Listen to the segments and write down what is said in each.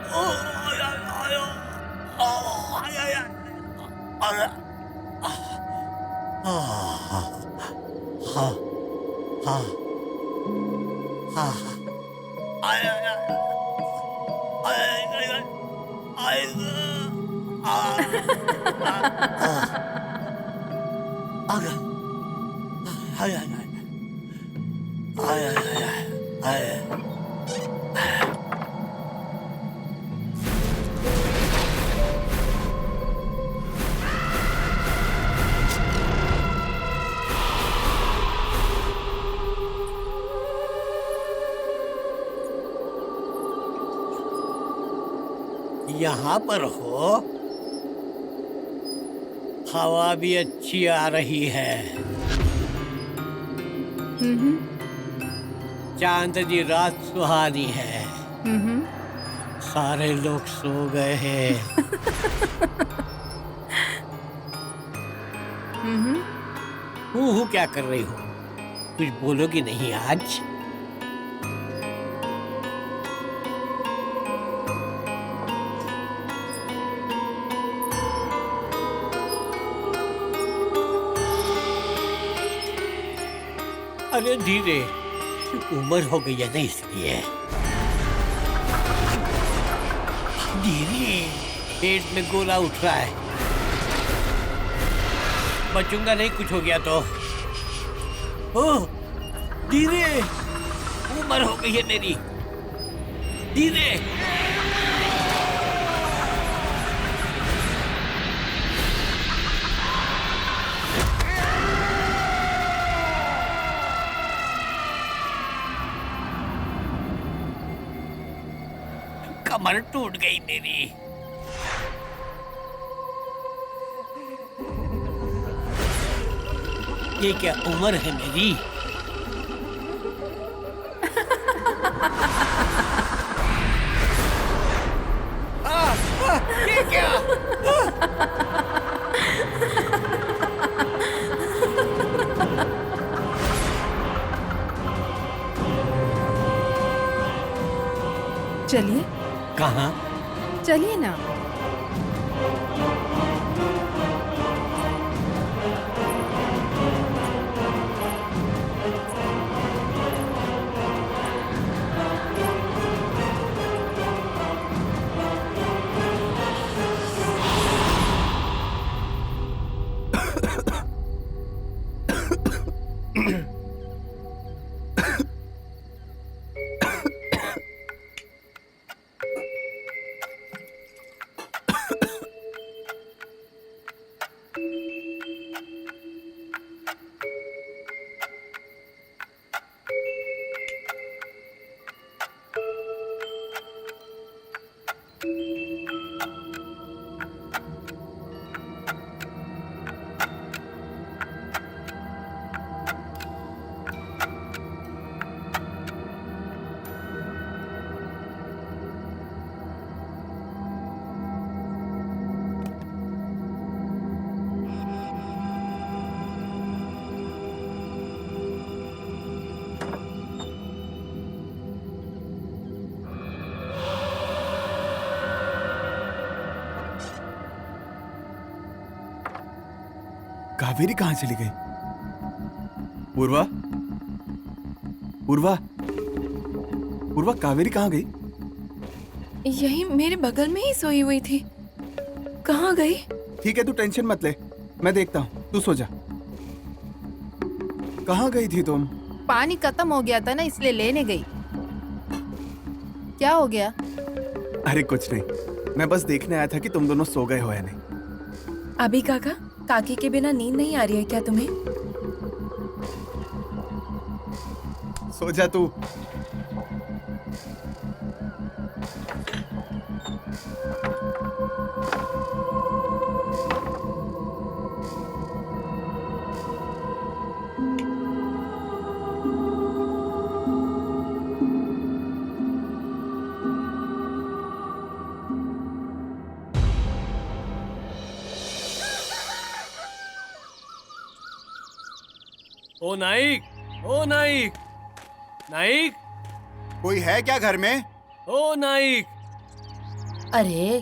ओ, आय, आय, आय, ओ, आय, आय, आय, आय, हाँ, हाँ, हाँ, आय, आय, आय, आय, आय, आय, आय, आ गया, आय, आय, आय, आय, आय, आय, आय, यहाँ पर हो, हवा भी अच्छी आ रही है, हम्म। चांदनी रात सुहानी है, हम्म। सारे लोग सो गए हैं। हम्म। हूँ क्या कर रही हो? कुछ बोलोगी नहीं आज? अरे धीरे, उम्र हो गई है ना इसलिए। धीरे, पेट में गोला उठ रहा है, बचूंगा नहीं कुछ हो गया तो। ओह, धीरे, उम्र हो गई है मेरी। धीरे, कमर टूट गई मेरी। ये क्या उम्र है मेरी? ये क्या? चलिए, कहाँ? चलिए ना। कावेरी कहाँ चली गई? पूर्वा, पूर्वा, पूर्वा, कावेरी कहाँ गई? यही मेरे बगल में ही सोई हुई थी। कहाँ गई? ठीक है, तू टेंशन मत ले, मैं देखता हूँ, तू सो जा। कहाँ गई थी तुम? पानी खत्म हो गया था ना, इसलिए लेने गई। क्या हो गया? अरे कुछ नहीं, मैं बस देखने आया था कि तुम दोनों सो गए हो या नहीं। अभी काका, काकी के बिना नींद नहीं आ रही है क्या तुम्हें? सो जा तू। ओ नाइक, ओ नाइक, नाइक, कोई है क्या घर में? ओ नाइक, अरे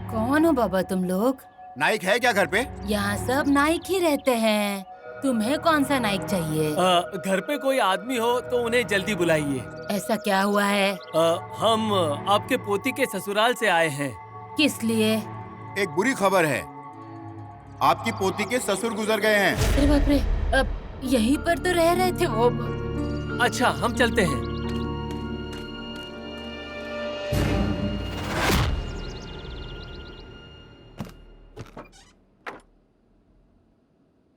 कौन हो बाबा तुम लोग? नाइक है क्या घर पे? यहाँ सब नाइक ही रहते हैं। तुम्हें कौन सा नाइक चाहिए? घर पे कोई आदमी हो तो उन्हें जल्दी बुलाइए। ऐसा क्या हुआ है? हम आपके पोती के ससुराल से आए हैं। किस लिए? एक बुरी खबर है, आपकी पोती के ससुर गुजर गए हैं। अरे बाप रे, अब यहीं पर तो रह रहे थे वो। अच्छा, हम चलते हैं।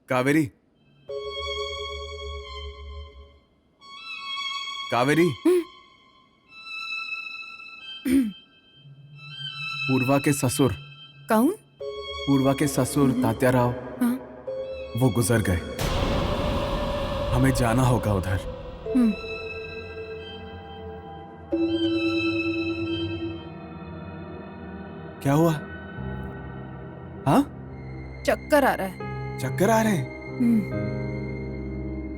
कावेरी, कावेरी, पूर्वा के ससुर। कौन? पूर्वा के ससुर तात्याराव, हाँ। वो गुजर गए। हमें जाना होगा उधर। क्या हुआ? हाँ, चक्कर आ रहा है। चक्कर आ रहे हैं?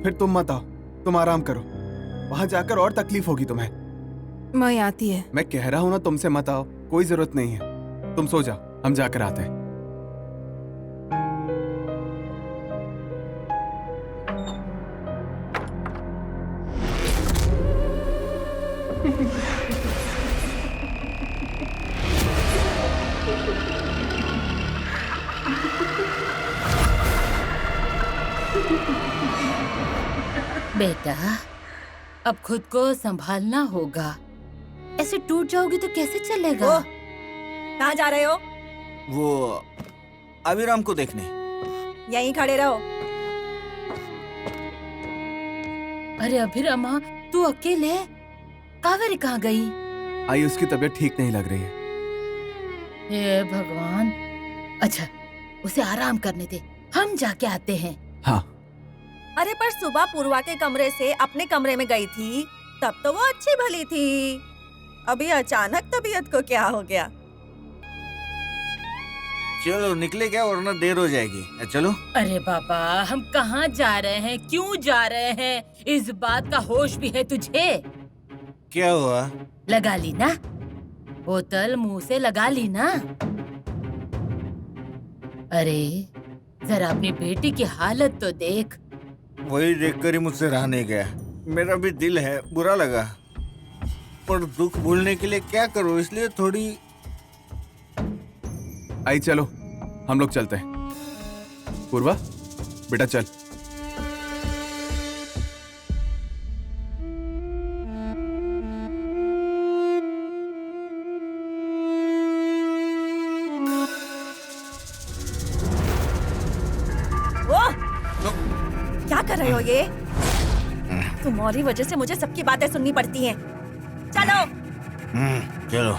फिर तुम मत आओ, तुम आराम करो। वहां जाकर और तकलीफ होगी तुम्हें। मैं आती है। मैं कह रहा हूं ना, तुमसे मत आओ, कोई जरूरत नहीं है। तुम सो जाओ, हम जाकर आते हैं। बेटा, अब खुद को संभालना होगा। ऐसे टूट जाओगी तो कैसे चलेगा? कहाँ जा रहे हो? वो अभिराम को देखने। यहीं खड़े रहो। अरे अभिरमा, तू अकेले? कावेरी कहाँ गई? आई, उसकी तबीयत ठीक नहीं लग रही है। हे भगवान। अच्छा, उसे आराम करने दे, हम जाके आते हैं। हाँ। अरे पर सुबह पूर्वा के कमरे से अपने कमरे में गई थी, तब तो वो अच्छी भली थी। अभी अचानक तबीयत को क्या हो गया? चलो निकले क्या, वरना देर हो जाएगी। चलो। अरे बाबा, हम कहाँ जा रहे हैं, क्यों जा रहे हैं, इस बात का होश भी है तुझे? क्या हुआ? लगा ली ना बोतल, मुंह से लगा ली ना। अरे जरा अपनी बेटी की हालत तो देख। वही देखकर ही मुझसे रहा नहीं गया। मेरा भी दिल है, बुरा लगा, पर दुख भूलने के लिए क्या करूं, इसलिए थोड़ी। आई चलो, हम लोग चलते हैं। पूर्वा, बेटा चल। वो क्या कर रहे हो ये? तुम्हारी वजह से मुझे सबकी बातें सुननी पड़ती हैं। चलो। चलो।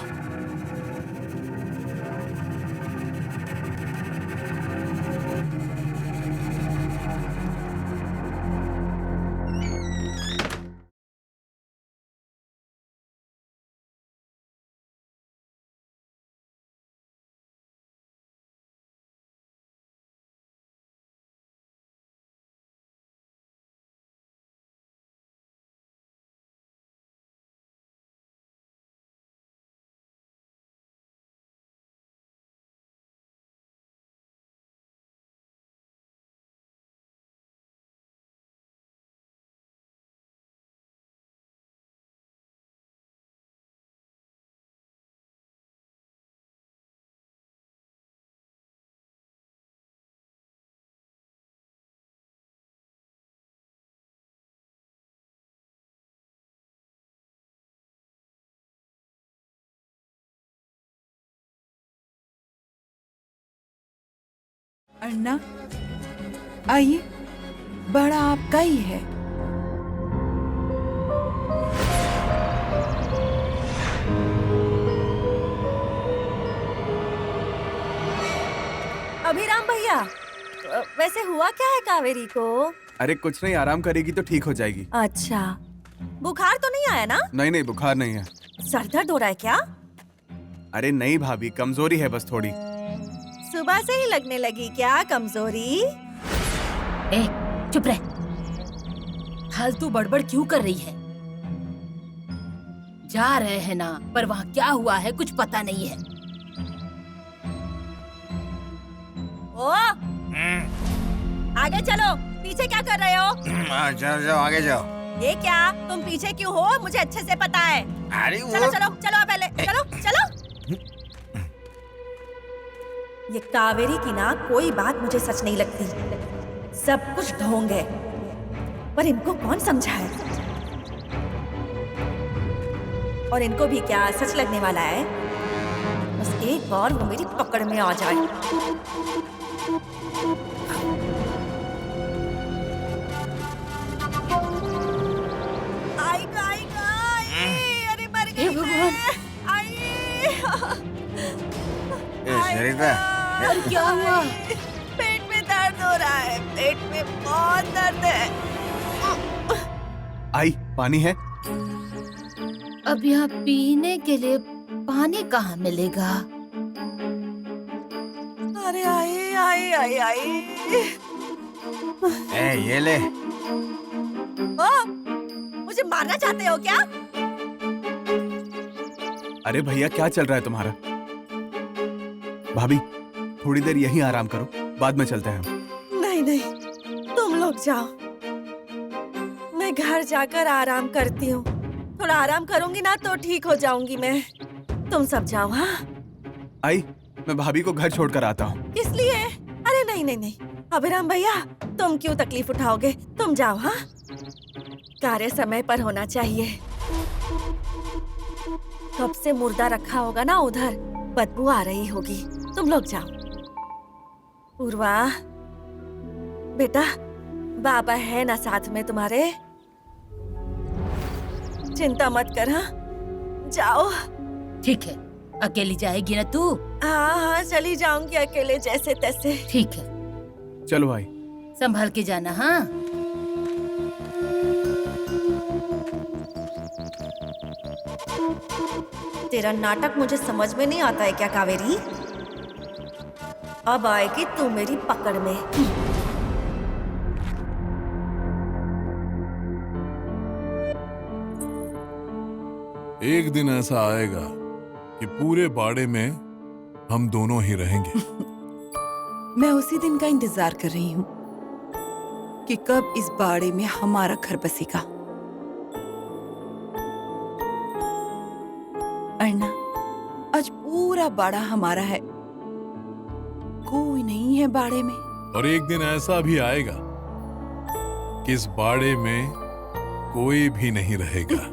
अन्ना, आइए, बड़ा आपका ही है। अभिराम भैया, वैसे हुआ क्या है कावेरी को? अरे कुछ नहीं, आराम करेगी तो ठीक हो जाएगी। अच्छा, बुखार तो नहीं आया ना? नहीं नहीं, बुखार नहीं है। सर दर्द हो रहा है क्या? अरे नहीं भाभी, कमजोरी है बस थोड़ी। सुबह से ही लगने लगी क्या कमजोरी? ए, चुप रह। फालतू बड़बड़ क्यों कर रही है? जा रहे हैं ना, पर वहाँ क्या हुआ है कुछ पता नहीं है। ओ आगे चलो, पीछे क्या कर रहे हो? जाओ जाओ आगे जाओ। ये क्या, तुम पीछे क्यों हो? मुझे अच्छे से पता है। अरे चलो चलो चलो पहले चलो चलो। ये कावेरी की ना कोई बात मुझे सच नहीं लगती, सब कुछ ढोंग है, पर इनको कौन समझाए? और इनको भी क्या सच लगने वाला है? बस एक बार वो मेरी पकड़ में आ जाए। आएगा आएगा, अरे मर गई मैं। शरीफा, और क्या हुआ? पेट में दर्द हो रहा है, पेट में बहुत दर्द है। आई, पानी है? अब यहाँ पीने के लिए पानी कहाँ मिलेगा? अरे आई आई आई आई। ये ले। ओ, मुझे मारना चाहते हो क्या? अरे भैया, क्या चल रहा है तुम्हारा? भाभी, थोड़ी देर यहीं आराम करो, बाद में चलते हैं हम। नहीं नहीं, तुम लोग जाओ, मैं घर जाकर आराम करती हूँ। थोड़ा आराम करूंगी ना तो ठीक हो जाऊंगी मैं। तुम सब जाओ। हाँ आई, मैं भाभी को घर छोड़कर आता हूँ। किस लिए? अरे नहीं नहीं नहीं, अभिराम भैया तुम क्यों तकलीफ उठाओगे? तुम जाओ। हाँ, कार्य समय पर होना चाहिए। कब से मुर्दा रखा होगा ना उधर, बदबू आ रही होगी। तुम लोग जाओ। पूर्वा बेटा, बाबा है ना साथ में तुम्हारे, चिंता मत कर। हाँ जाओ। ठीक है, अकेली जाएगी ना तू? हाँ हाँ चली जाऊंगी अकेले जैसे तैसे। ठीक है, चलो आई। संभल के जाना। हाँ तेरा नाटक मुझे समझ में नहीं आता है क्या कावेरी? अब आएगी तू मेरी पकड़ में। एक दिन ऐसा आएगा कि पूरे बाड़े में हम दोनों ही रहेंगे। मैं उसी दिन का इंतजार कर रही हूँ कि कब इस बाड़े में हमारा घर बसेगा। अर्ना, आज पूरा बाड़ा हमारा है, कोई नहीं है बाड़े में। और एक दिन ऐसा भी आएगा कि इस बाड़े में कोई भी नहीं रहेगा।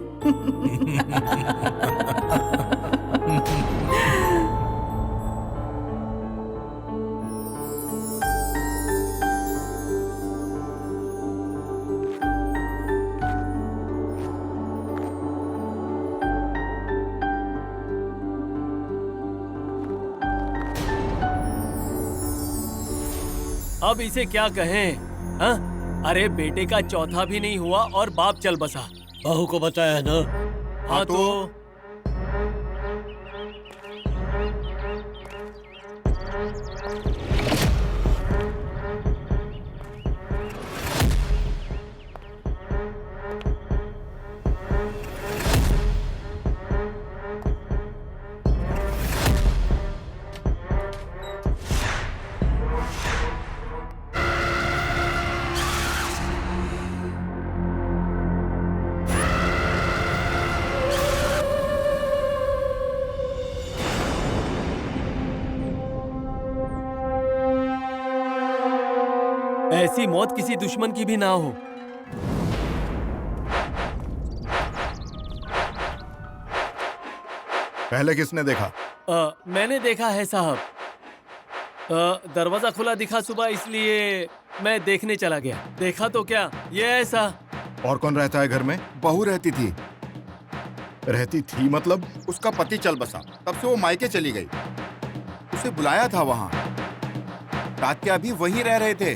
अब इसे क्या कहें? हाँ? अरे बेटे का चौथा भी नहीं हुआ और बाप चल बसा। बहू को बताया ना? हाँ तो ऐसी मौत किसी दुश्मन की भी ना हो। पहले किसने देखा? मैंने देखा है साहब। दरवाजा खुला दिखा सुबह, इसलिए मैं देखने चला गया। देखा तो क्या, ये ऐसा। और कौन रहता है घर में? बहू रहती थी। रहती थी मतलब उसका पति चल बसा, तब से वो मायके चली गई। उसे बुलाया था वहां, तात्या भी वहीं रह रहे थे।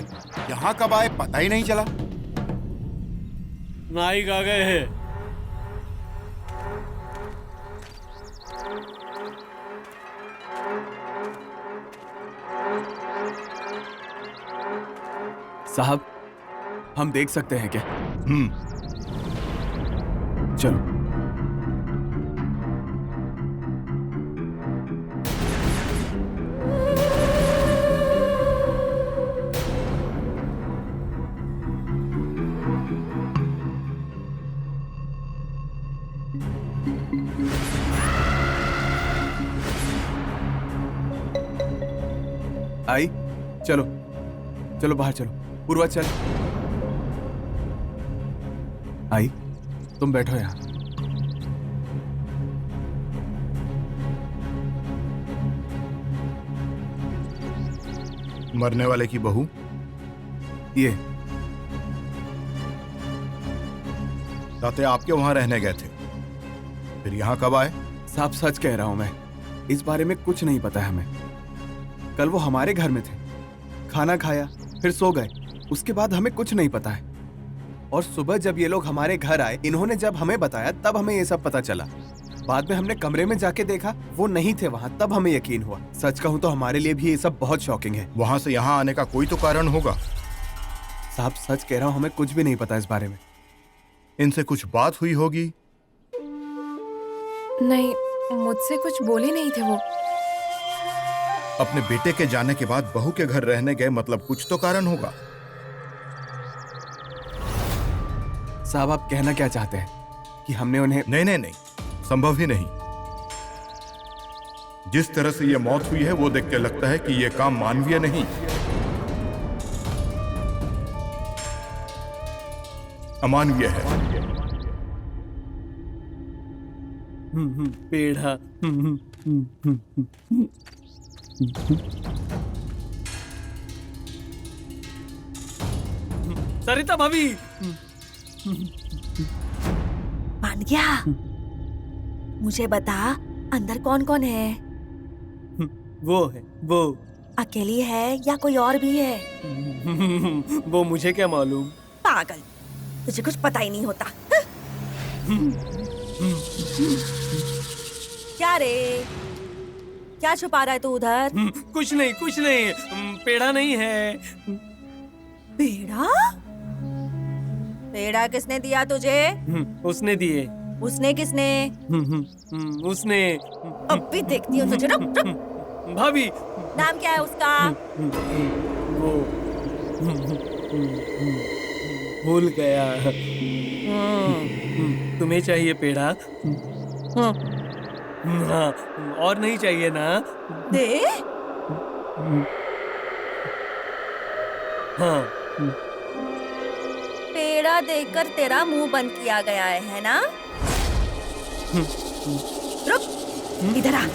यहाँ कब आए पता ही नहीं चला। नाइक आ गए हैं। साहब, हम देख सकते हैं क्या? चलो। आई, चलो चलो बाहर चलो। पूर्वा चल। आई, तुम बैठो यहाँ। मरने वाले की बहू? ये ताते आपके वहां रहने गए थे, फिर यहाँ कब आए? साफ सच कह रहा हूं मैं, इस बारे में कुछ नहीं पता है हमें। कल वो हमारे घर में थे, खाना खाया, फिर सो गए। उसके बाद हमें कुछ नहीं पता है। और सुबह जब ये लोग हमारे घर आए, इन्होंने जब हमें बताया तब हमें ये सब पता चला। बाद में हमने कमरे में जाके देखा, वो नहीं थे वहाँ, तब हमें यकीन हुआ। सच कहूँ तो हमारे लिए भी ये सब बहुत शॉकिंग है। वहां से यहाँ आने का कोई तो कारण होगा। साहब सच कह रहा हूँ, हमें कुछ भी नहीं पता इस बारे में। इनसे कुछ बात हुई होगी? नहीं, मुझसे कुछ बोले नहीं थे वो। अपने बेटे के जाने के बाद बहू के घर रहने गए, मतलब कुछ तो कारण होगा। साहब आप कहना क्या चाहते हैं कि हमने उन्हें? नहीं नहीं नहीं, संभव ही नहीं। जिस तरह से यह मौत हुई है वो देख के लगता है कि यह काम मानवीय नहीं, अमानवीय है। पेढ़ा। सरिता भाभी। मान गया? मुझे बता, अंदर कौन कौन है? वो है वो। अकेली है या कोई और भी है? वो मुझे क्या मालूम। पागल, तुझे कुछ पता ही नहीं होता। क्या रे, क्या छुपा रहा है तू उधर? कुछ नहीं कुछ नहीं, पेड़ा नहीं है। पेड़ा? पेड़ा किसने दिया तुझे? उसने दिए। उसने किसने? उसने। अब भी देखती हूँ तुझे। रुक रुक। भाभी। नाम क्या है उसका? वो भूल गया। तुम्हें चाहिए पेड़ा? हाँ, और नहीं चाहिए ना? दे। हाँ। पेड़ा देकर तेरा मुंह बंद किया गया है ना? रुक, इधर आ।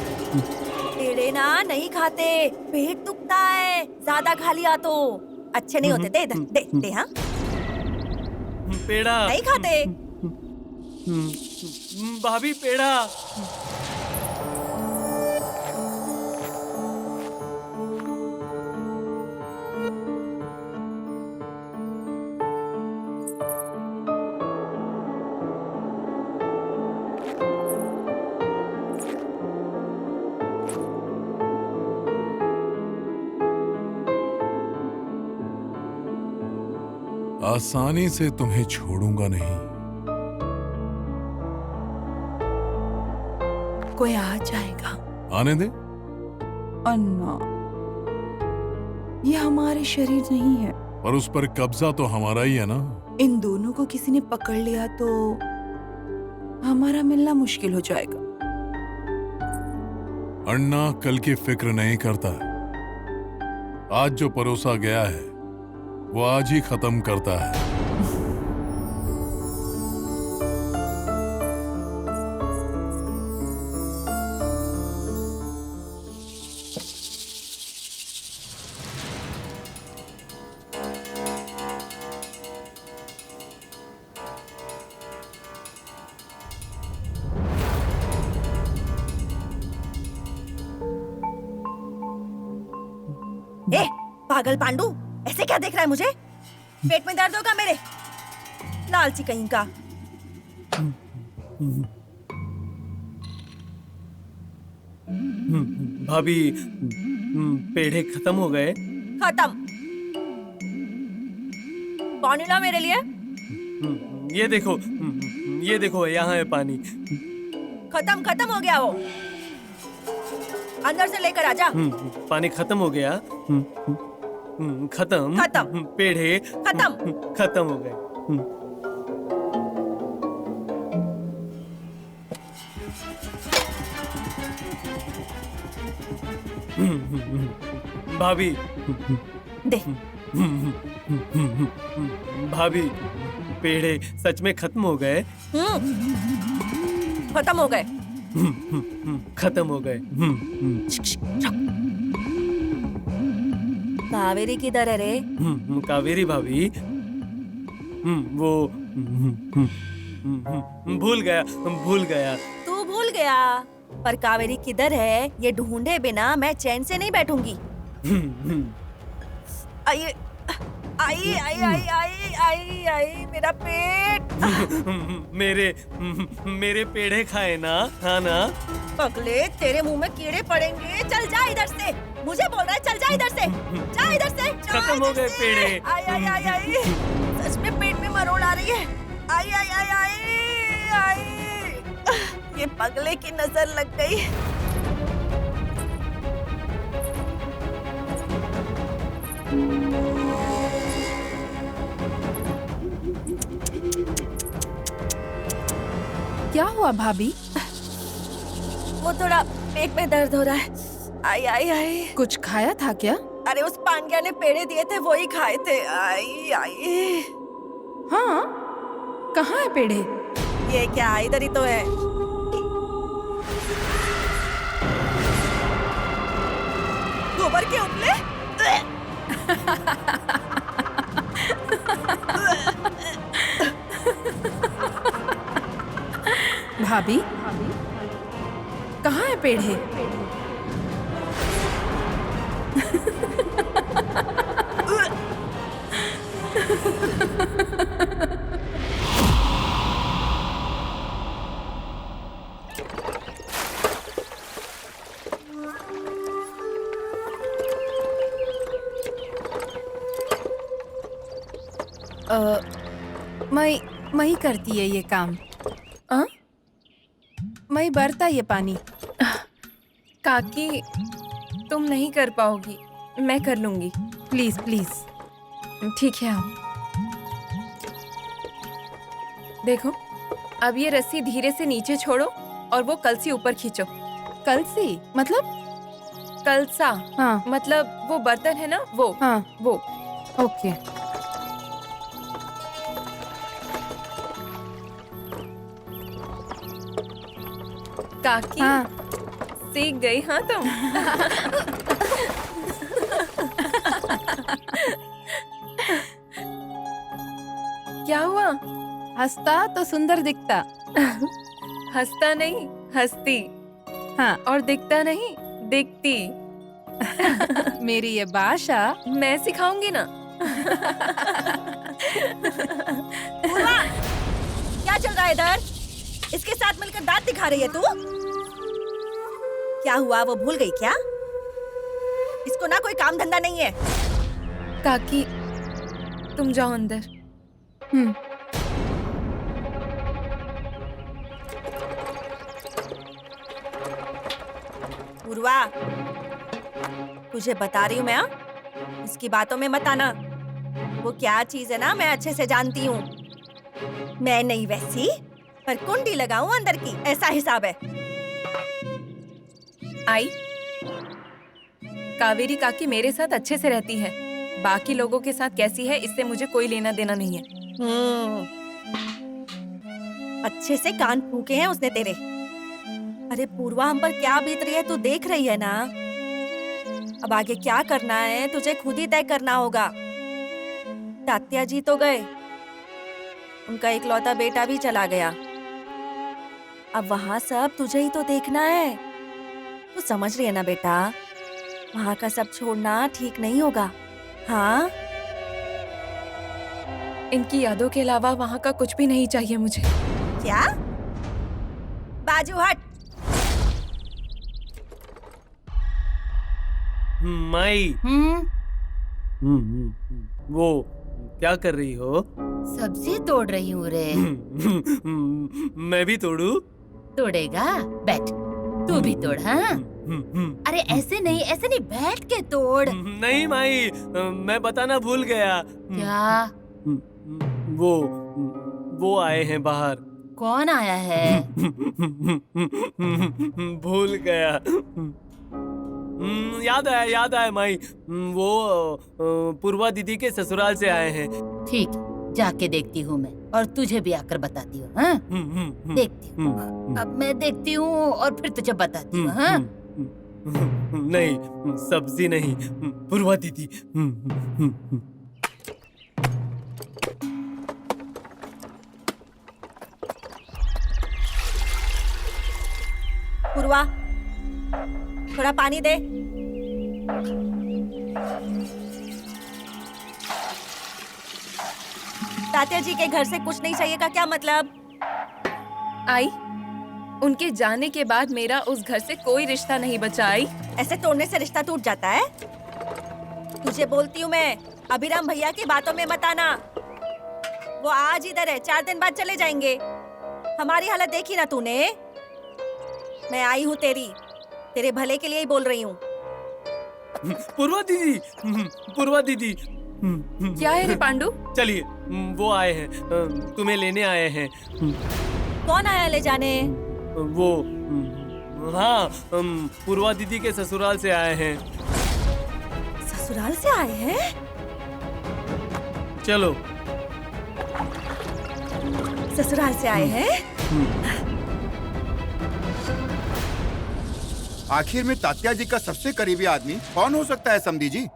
पेड़े ना नहीं खाते, पेट दुखता है, ज्यादा खा लिया तो अच्छे नहीं होते। दे इधर, दे दे। हाँ, पेड़ा नहीं खाते। भाभी पेड़ा। आसानी से तुम्हें छोड़ूंगा नहीं। कोई आ जाएगा। आने दे। अन्ना, ये हमारे शरीर नहीं है। पर उस पर कब्जा तो हमारा ही है ना। इन दोनों को किसी ने पकड़ लिया तो हमारा मिलना मुश्किल हो जाएगा। अन्ना कल की फिक्र नहीं करता। आज जो परोसा गया है वो आज ही खत्म करता है। ए, पागल पांडू, ऐसे क्या देख रहा है मुझे? पेट में दर्द होगा मेरे, लालची कहीं का। भाभी, पेड़े खत्म हो गए। खत्म? पानी ला मेरे लिए। ये देखो, ये देखो, यहाँ है पानी। खत्म खत्म हो गया वो। अंदर से लेकर आजा। पानी खत्म हो गया। खत्म। खत्म। पेड़े खत्म। खत्म हो गए। भाभी, दे। भाभी, पेड़े सच में खत्म हो गए? खत्म हो गए। खत्म हो गए। कावेरी किधर है रे? कावेरी भाभी, वो भूल गया, भूल गया। तू भूल गया, पर कावेरी किधर है ये ढूंढे बिना मैं चैन से नहीं बैठूंगी। आई आई आई आई आई आई आई मेरा पेट। मेरे पेड़े खाए ना, हाँ ना? पगले, तेरे मुंह में कीड़े पड़ेंगे। चल जा इधर से, मुझे बोल रहा है चल जा इधर से, जा इधर से। खत्म हो गए पेड़े। आई आई आई आई, सच में पेट में मरोड़ आ रही है। आई आई आई आई आई, ये पगले की नजर लग गई। क्या हुआ भाभी? वो थोड़ा पेट में दर्द हो रहा है। आई आई आई। कुछ खाया था क्या? अरे उस पांड्या ने पेड़े दिए थे, वो ही खाए थे। आई आई। हाँ, कहाँ है पेड़े? ये क्या, इधर ही तो है। गोबर के उपले। भाभी, कहाँ है पेड़े? मैं ही करती है ये काम। मैं भरता ये पानी। काकी, तुम नहीं कर पाओगी, मैं कर लूंगी। Please please. ठीक है, आओ। देखो, अब ये रस्सी धीरे से नीचे छोड़ो और वो कलसी ऊपर खींचो। कलसी मतलब? कलसा। हाँ, मतलब वो बर्तन है ना, वो। हाँ, वो। ओके। काकी, हाँ। सीख गई हाँ तुम। क्या हुआ? हंसता तो सुंदर दिखता। हंसता नहीं, हंसती। हाँ, और दिखता नहीं, दिखती। मेरी ये भाषा मैं सिखाऊंगी ना। क्या चल रहा है इधर? इसके साथ मिलकर दांत दिखा रही है तू? क्या हुआ, वो भूल गई क्या? इसको ना कोई काम धंधा नहीं है। काकी, तुम जाओ अंदर। पूर्वा, तुझे बता रही हूँ मैं, इसकी बातों में मत आना। वो क्या चीज है ना, मैं अच्छे से जानती हूँ। मैं नहीं वैसी, पर कुंडी लगाऊं अंदर की, ऐसा हिसाब है। आई, कावेरी काकी मेरे साथ अच्छे से रहती है। बाकी लोगों के साथ कैसी है, इससे मुझे कोई लेना देना नहीं है। अच्छे से कान फूके हैं उसने तेरे। अरे पूर्वा, हम पर क्या बीत रही है तू देख रही है ना। अब आगे क्या करना है तुझे खुद ही तय करना होगा। तात्या जी तो गए, उनका इकलौता बेटा भी चला गया। अब वहाँ सब तुझे ही तो देखना है। तू समझ रही है ना बेटा, वहाँ का सब छोड़ना ठीक नहीं होगा। हाँ, इनकी यादों के अलावा वहाँ का कुछ भी नहीं चाहिए मुझे। क्या? बाजू हट। माई, वो क्या कर रही हो? सब्जी तोड़ रही हूँ रे। मैं भी तोड़ू? तोड़ेगा? बैठ, तू भी तोड़। हाँ, अरे ऐसे नहीं, बैठ के तोड़। नहीं माई, मैं बताना भूल गया। क्या? वो आए हैं बाहर। कौन आया है? भूल गया। याद आया माई। वो पूर्वा दीदी के ससुराल से आए हैं। ठीक है, जाके देखती हूँ मैं और तुझे भी आकर बताती हूँ। हाँ? देखती हूँ। अब मैं देखती हूँ और फिर तुझे बताती हूँ। हाँ? नहीं, सब्जी नहीं, पूर्वा दीदी। पूर्वा, थोड़ा पानी दे। तात्या जी के घर से कुछ नहीं चाहिए का क्या मतलब? आई, उनके जाने के बाद मेरा उस घर से कोई रिश्ता नहीं बचा। आई, ऐसे तोड़ने से रिश्ता टूट जाता है? तुझे बोलती हूँ मैं, अभिराम भैया की बातों में मत आना। वो आज इधर है, 4 दिन बाद चले जाएंगे। हमारी हालत देखी ना तूने। मैं आई हूँ तेरे भले के लिए ही बोल रही हूँ। पूर्वा दीदी, पूर्वा दीदी। क्या है रे पांडु? चलिए, वो आए हैं, तुम्हें लेने आए हैं। कौन आया ले जाने? वो, हाँ, पूर्वा दीदी के ससुराल से आए हैं। ससुराल से आए हैं? चलो। ससुराल से आए हैं? आखिर में तात्या जी का सबसे करीबी आदमी कौन हो सकता है समधी जी?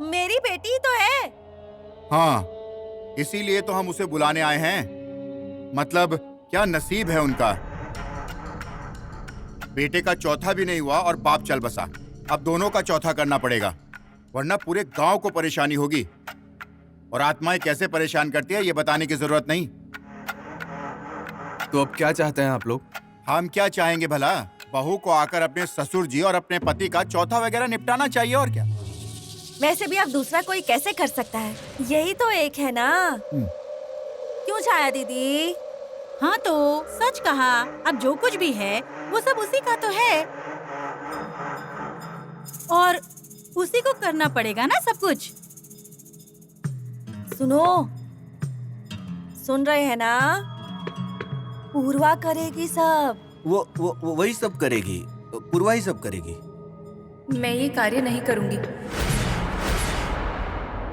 मेरी बेटी तो है। हाँ, इसीलिए तो हम उसे बुलाने आए हैं। मतलब क्या नसीब है उनका। बेटे का चौथा भी नहीं हुआ और बाप चल बसा। अब दोनों का चौथा करना पड़ेगा, वरना पूरे गांव को परेशानी होगी। और आत्माएं कैसे परेशान करती है ये बताने की जरूरत नहीं। तो अब क्या चाहते हैं आप लोग? हम क्या चाहेंगे भला? बहू को आकर अपने ससुर जी और अपने पति का चौथा वगैरह निपटाना चाहिए, और क्या। वैसे भी अब दूसरा कोई कैसे कर सकता है? यही तो एक है ना। क्यों छाया दीदी? हाँ तो सच कहा। अब जो कुछ भी है वो सब उसी का तो है, और उसी को करना पड़ेगा ना सब कुछ। सुन रहे हैं ना? पूर्वा करेगी सब। वो वही सब करेगी, पूर्वा ही सब करेगी। मैं ये कार्य नहीं करूंगी।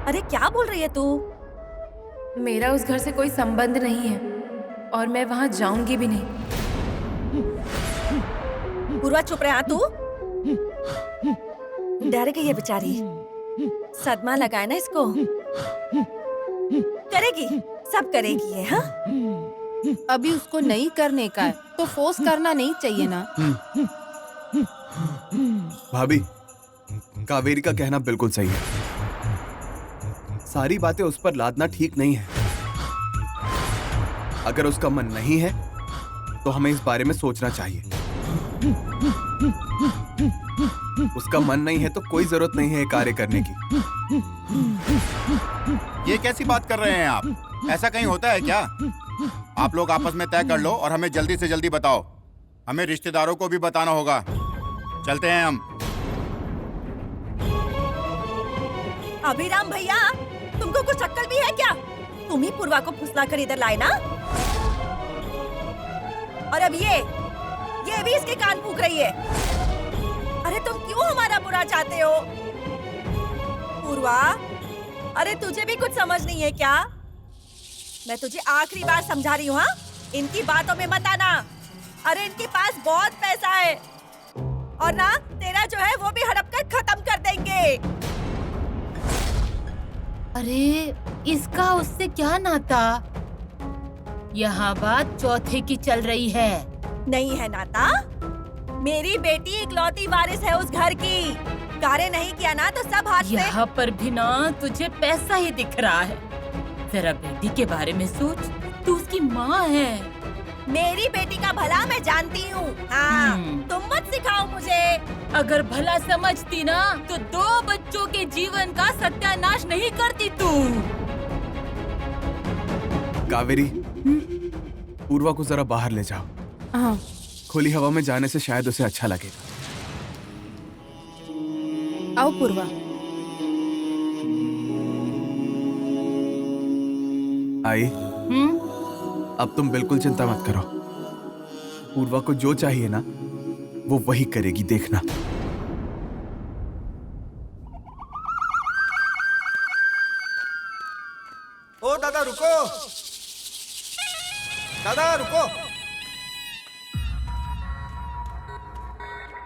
अरे क्या बोल रही है तू? मेरा उस घर से कोई संबंध नहीं है और मैं वहां जाऊंगी भी नहीं। पूर्वा चुप रहा तू। डर गई है बेचारी, सदमा लगा है ना इसको। करेगी, सब करेगी है। हाँ, अभी उसको नहीं करने का है तो फोर्स करना नहीं चाहिए ना। भाभी, कावेरी का कहना बिल्कुल सही है। सारी बातें उस पर लादना ठीक नहीं है। अगर उसका मन नहीं है तो हमें इस बारे में सोचना चाहिए। उसका मन नहीं है तो कोई जरूरत नहीं है ये कार्य करने की। ये कैसी बात कर रहे हैं आप? ऐसा कहीं होता है क्या? आप लोग आपस में तय कर लो और हमें जल्दी से जल्दी बताओ। हमें रिश्तेदारों को भी बताना होगा। चलते हैं हम। अभिराम भैया, तुमको कुछ अक्ल भी है क्या? तुम ही पूर्वा को फुसला कर इधर लाए ना। और अब ये भी इसके कान फूंक रही है। अरे तुम क्यों हमारा बुरा चाहते हो? पूर्वा, अरे तुझे भी कुछ समझ नहीं है क्या? मैं तुझे आखिरी बार समझा रही हूँ। हाँ, इनकी बातों में मत आना। अरे इनके पास बहुत पैसा है और ना तेरा जो है वो भी हड़प कर खत्म कर देंगे। अरे इसका उससे क्या नाता? यहाँ बात चौथे की चल रही है। नहीं है नाता। मेरी बेटी इकलौती वारिस है उस घर की। कार्य नहीं किया ना तो सब हाथ से। यहाँ पर भी ना तुझे पैसा ही दिख रहा है। जरा बेटी के बारे में सोच, तू उसकी माँ है। मेरी बेटी का भला मैं जानती हूँ। हाँ, तुम मत सिखाओ मुझे। अगर भला समझती ना तो 2 बच्चों के जीवन का सत्यानाश नहीं करती तू। कावेरी, पूर्वा को जरा बाहर ले जाओ। हाँ। खुली हवा में जाने से शायद उसे अच्छा लगेगा। आओ पूर्वा। आई, अब तुम बिल्कुल चिंता मत करो। पूर्वा को जो चाहिए ना वो वही करेगी, देखना।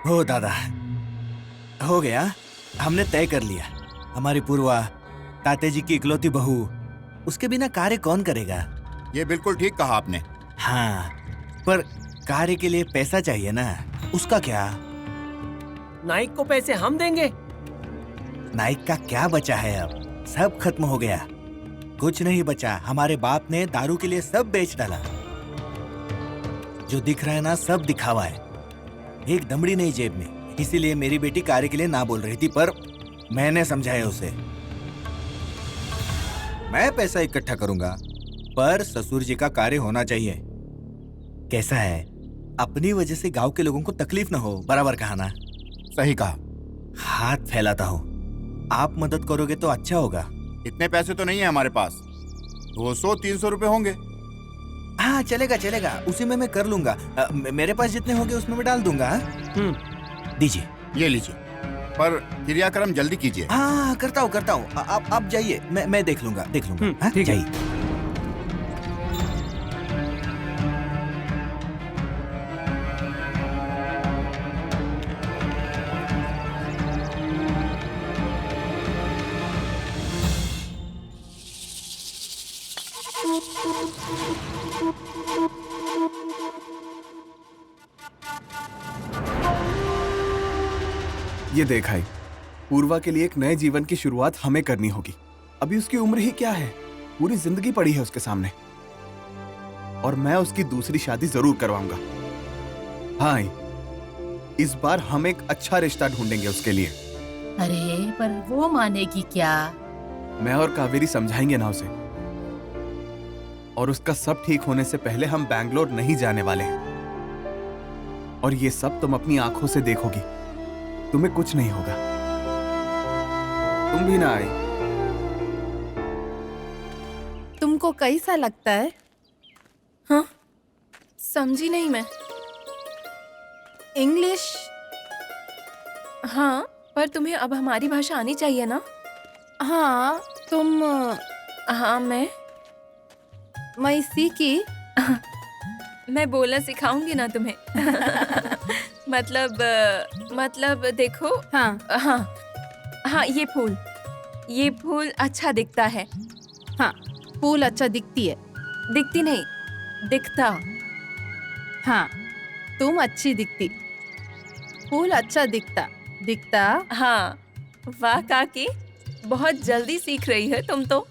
हो दादा, हो गया। हमने तय कर लिया। हमारी पूर्वा ताते जी की इकलौती बहू, उसके बिना कार्य कौन करेगा? ये बिल्कुल ठीक कहा आपने। हाँ, पर कार्य के लिए पैसा चाहिए ना, उसका क्या? नाइक को पैसे हम देंगे। नाइक का क्या बचा है अब? सब खत्म हो गया, कुछ नहीं बचा। हमारे बाप ने दारू के लिए सब बेच डाला। जो दिख रहा है ना, सब दिखावा है, एक दमड़ी नहीं जेब में। इसीलिए मेरी बेटी कार्य के लिए ना बोल रही थी, पर मैंने समझाया उसे। मैं पैसा इकट्ठा करूंगा, पर ससुर जी का कार्य होना चाहिए। कैसा है, अपनी वजह से गांव के लोगों को तकलीफ ना हो। बराबर कहा ना? सही कहा। हाथ फैलाता हूँ, आप मदद करोगे तो अच्छा होगा। इतने पैसे तो नहीं है हमारे पास, 200-300 रुपए होंगे। हाँ, चलेगा चलेगा, उसी में मैं कर लूंगा। मेरे पास जितने होंगे उसमें मैं डाल दूंगा। दीजिए। ये लीजिए, पर क्रियाक्रम जल्दी कीजिए। हाँ, करता हूँ। आप जाइए, मैं देख लूंगा। हाँ, जाइए। ये देखा ही, पूर्वा के लिए एक नए जीवन की शुरुआत हमें करनी होगी। अभी उसकी उम्र ही क्या है, पूरी जिंदगी पड़ी है उसके सामने। और मैं उसकी दूसरी शादी जरूर करवाऊंगा। हाँ, इस बार हम एक अच्छा रिश्ता ढूंढेंगे उसके लिए। अरे पर वो मानेगी क्या? मैं और कावेरी समझाएंगे ना उसे। और उसका सब ठीक होने से पहले हम बैंगलोर नहीं जाने वाले हैं। और ये सब तुम अपनी आंखों से देखोगी, तुम्हें कुछ नहीं होगा। तुम भी ना आई। तुमको कैसा लगता है? हाँ, समझी नहीं मैं। इंग्लिश? हाँ, पर तुम्हें अब हमारी भाषा आनी चाहिए ना? हाँ, तुम। हाँ, मैं सीखी। मैं बोलना सिखाऊंगी ना तुम्हें। मतलब देखो। हाँ, ये फूल अच्छा दिखता है। हाँ, फूल अच्छा दिखती है। दिखती नहीं, दिखता। हाँ, तुम अच्छी दिखती। फूल अच्छा दिखता। हाँ, वाह काकी, बहुत जल्दी सीख रही है तुम तो।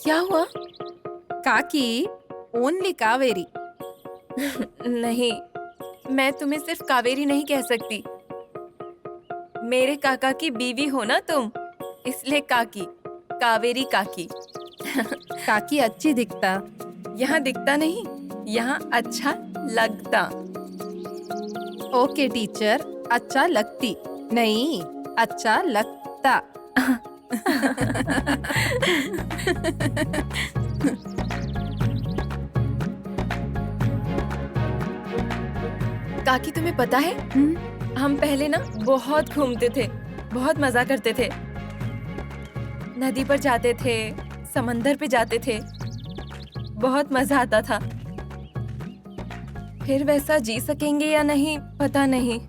क्या हुआ? काकी, ओनली कावेरी। नहीं, मैं तुम्हें सिर्फ कावेरी नहीं कह सकती। मेरे काका की बीवी हो ना तुम, इसलिए काकी, कावेरी काकी। काकी अच्छी दिखता। यहाँ दिखता नहीं, यहाँ अच्छा लगता। ओके टीचर, अच्छा लगती नहीं, अच्छा लगता। काकी, तुम्हें पता है, हम पहले ना बहुत घूमते थे, बहुत मजा करते थे। नदी पर जाते थे, समंदर पे जाते थे, बहुत मजा आता था। फिर वैसा जी सकेंगे या नहीं पता नहीं।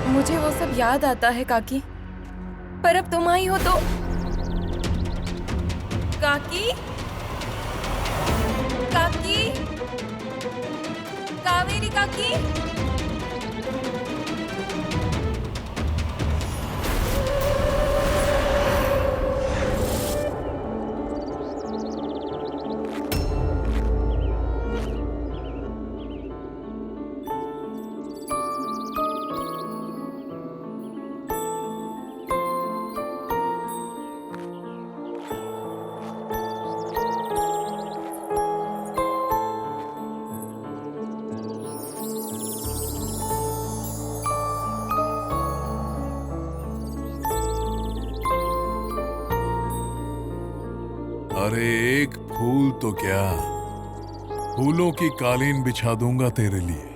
मुझे वो सब याद आता है काकी, पर अब तुम आई हो तो। काकी, काकी, कावेरी काकी। अरे एक फूल तो क्या, फूलों की कालीन बिछा दूंगा तेरे लिए।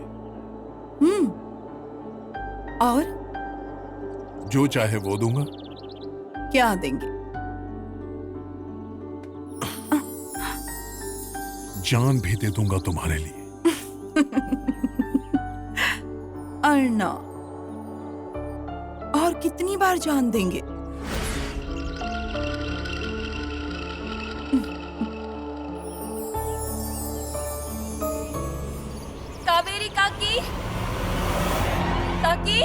और जो चाहे वो दूंगा। क्या देंगे? जान भी दे दूंगा तुम्हारे लिए। अर्णव, और कितनी बार जान देंगे? कावेरी काकी, काकी,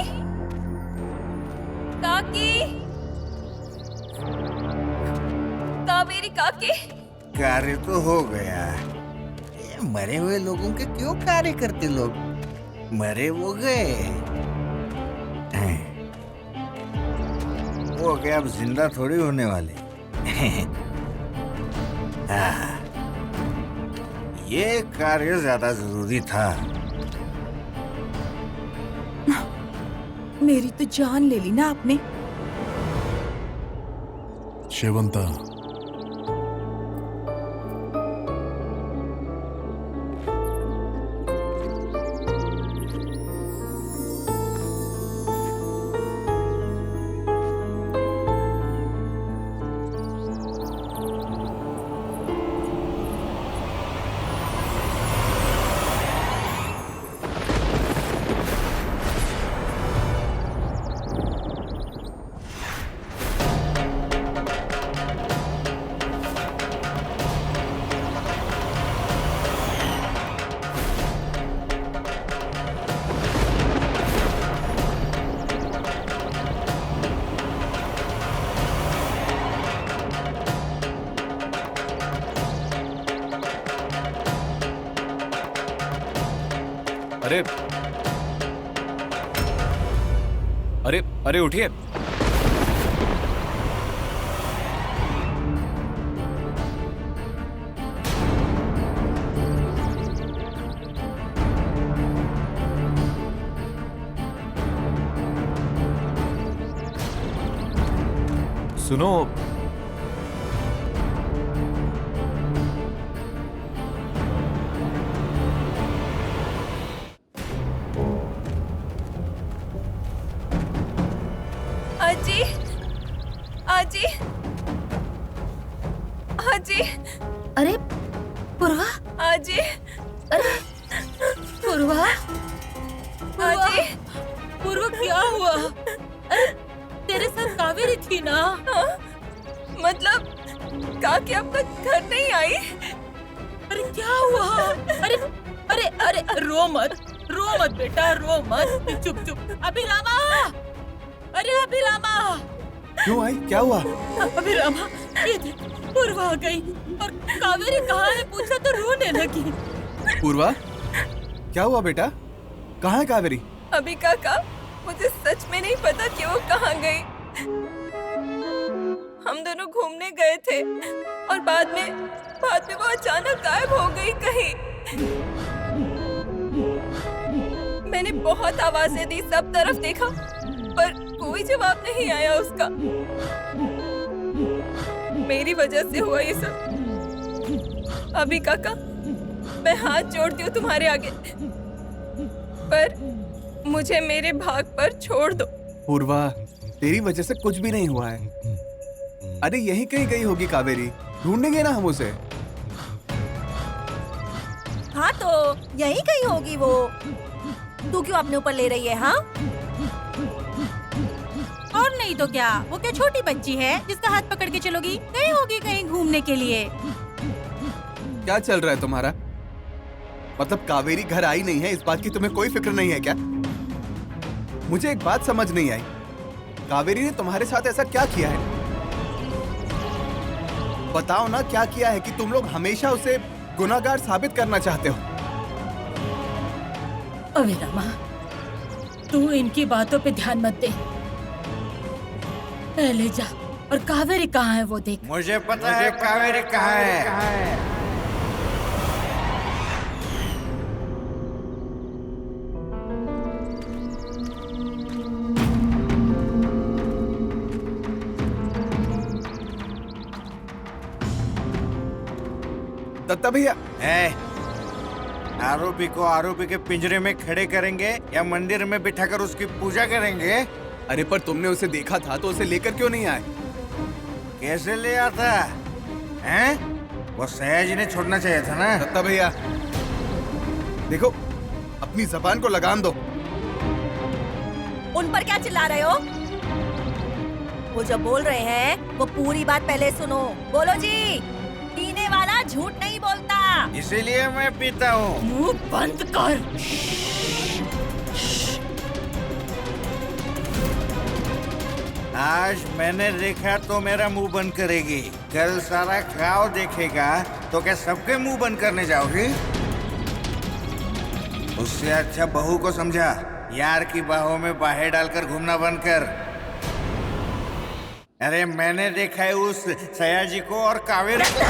काकी, कावेरी काकी। कार्य तो हो गया। ये मरे हुए लोगों के क्यों कार्य करते लोग? मरे वो गए, वो क्या अब जिंदा थोड़ी होने वाले। ये कार्य ज्यादा जरूरी था। मेरी तो जान ले ली ना आपने। शेवंता, अरे अरे अरे उठिए। सुनो, आजी, आजी, आजी, अरे पूर्वा, आजी, अरे पूर्वा, आजी, पूर्वा क्या हुआ? अरे तेरे साथ कावेरी थी ना? मतलब काकी अब तक घर नहीं आई? अरे क्या हुआ? अरे अरे अरे रो मत बेटा, रो मत। चुप चुप। अभिरामा, अरे अभिरामा, क्यों आई? क्या हुआ? अभिरामा, ये देख, पूर्वा आ गई और कावेरी कहाँ है पूछा तो रोने लगी। पूर्वा, क्या हुआ बेटा? कहाँ है कावेरी? अभी काका, मुझे सच में नहीं पता कि वो कहाँ गई। हम दोनों घूमने गए थे और बाद में वो अचानक गायब हो गई कहीं। मैंने बहुत आवाजें दी, सब तरफ देखा, पर कोई जवाब नहीं आया उसका। मेरी वजह से हुआ ये सब। अभी काका, मैं हाथ जोड़ती हूँ तुम्हारे आगे, पर मुझे मेरे भाग पर छोड़ दो। पूर्वा, तेरी वजह से कुछ भी नहीं हुआ है। अरे यहीं कहीं गई होगी कावेरी, ढूंढेंगे ना हम उसे। हाँ तो यही कहीं होगी वो। तू क्यों अपने ऊपर ले रही है? हाँ, और नहीं तो क्या, वो क्या छोटी बच्ची है जिसका हाथ पकड़ के चलोगी? गई होगी कहीं घूमने के लिए। क्या चल रहा है तुम्हारा? मतलब कावेरी घर आई नहीं है, इस बात की तुम्हें कोई फिक्र नहीं है क्या? मुझे एक बात समझ नहीं आई, कावेरी ने तुम्हारे साथ ऐसा क्या किया है? बताओ ना, क्या किया है कि तुम लोग हमेशा उसे गुनाहगार साबित करना चाहते हो? अभिरामा, तू इनकी बातों पे ध्यान मत दे, पहले जा और कावेरी कहाँ है वो देख। मुझे पता है कावेरी कहाँ है। दत्ता भैया, आरोपी को आरोपी के पिंजरे में खड़े करेंगे या मंदिर में बिठाकर उसकी पूजा करेंगे? अरे पर तुमने उसे देखा था तो उसे लेकर क्यों नहीं आए? कैसे ले आता? हैं? वो सयाजी ने छोड़ना चाहिए था ना। दत्ता भैया देखो, अपनी जबान को लगाम दो। उन पर क्या चिल्ला रहे हो? वो जो बोल रहे हैं वो पूरी बात पहले सुनो। बोलो जी। पीने वाला झूठ नहीं बोलता। इसीलिए मैं पीता हूँ। मुंह बंद कर। आज मैंने देखा तो मेरा मुंह बंद करेगी, कल सारा गाँव देखेगा तो क्या सबके मुंह बंद करने जाओगी? उससे अच्छा बहू को समझा, यार की बाहों में बाहें डालकर घूमना बंद कर। अरे मैंने देखा है उस सयाजी को और कावेरी को।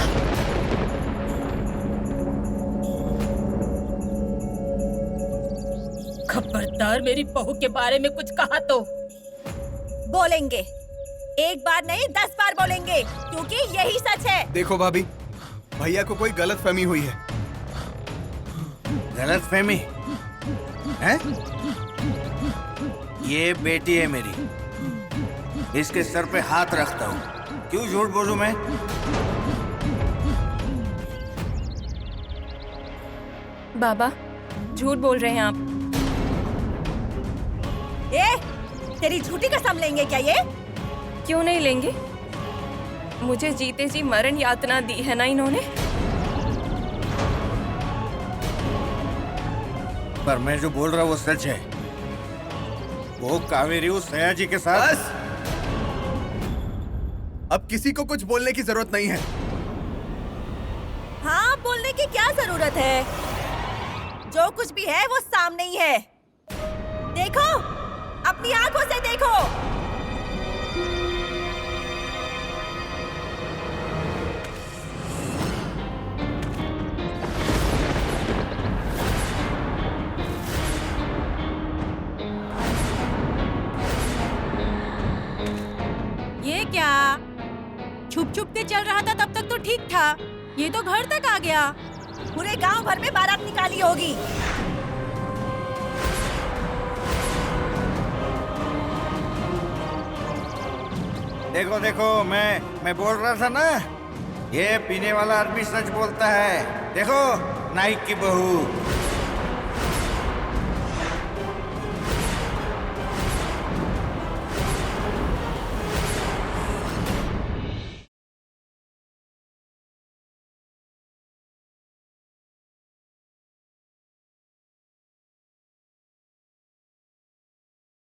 खबरदार मेरी बहू के बारे में कुछ कहा तो बोलेंगे। एक बार नहीं 10 बार बोलेंगे, क्योंकि यही सच है। देखो भाभी, भैया को कोई गलतफहमी हुई है। गलतफहमी है? ये बेटी है मेरी, इसके सर पे हाथ रखता हूँ। क्यों झूठ बोलूं मैं? बाबा झूठ बोल रहे हैं आप। तेरी झूठी कसम लेंगे क्या ये? क्यों नहीं लेंगे? मुझे जीते जी मरण यातना दी है ना इन्होंने। पर मैं जो बोल रहा हूँ वो सच है। वो कावेरी उस सयाजी के साथ। बस! अब किसी को कुछ बोलने की जरूरत नहीं है। हाँ, बोलने की क्या जरूरत है? जो कुछ भी है वो सामने ही है। देखो, अपनी आंखों से देखो। ये क्या? छुप छुप के चल रहा था तब तक तो ठीक था, ये तो घर तक आ गया। पूरे गांव भर में बारात निकाली होगी। देखो देखो, मैं बोल रहा था ना, ये पीने वाला आदमी सच बोलता है। देखो, नाइक की बहू।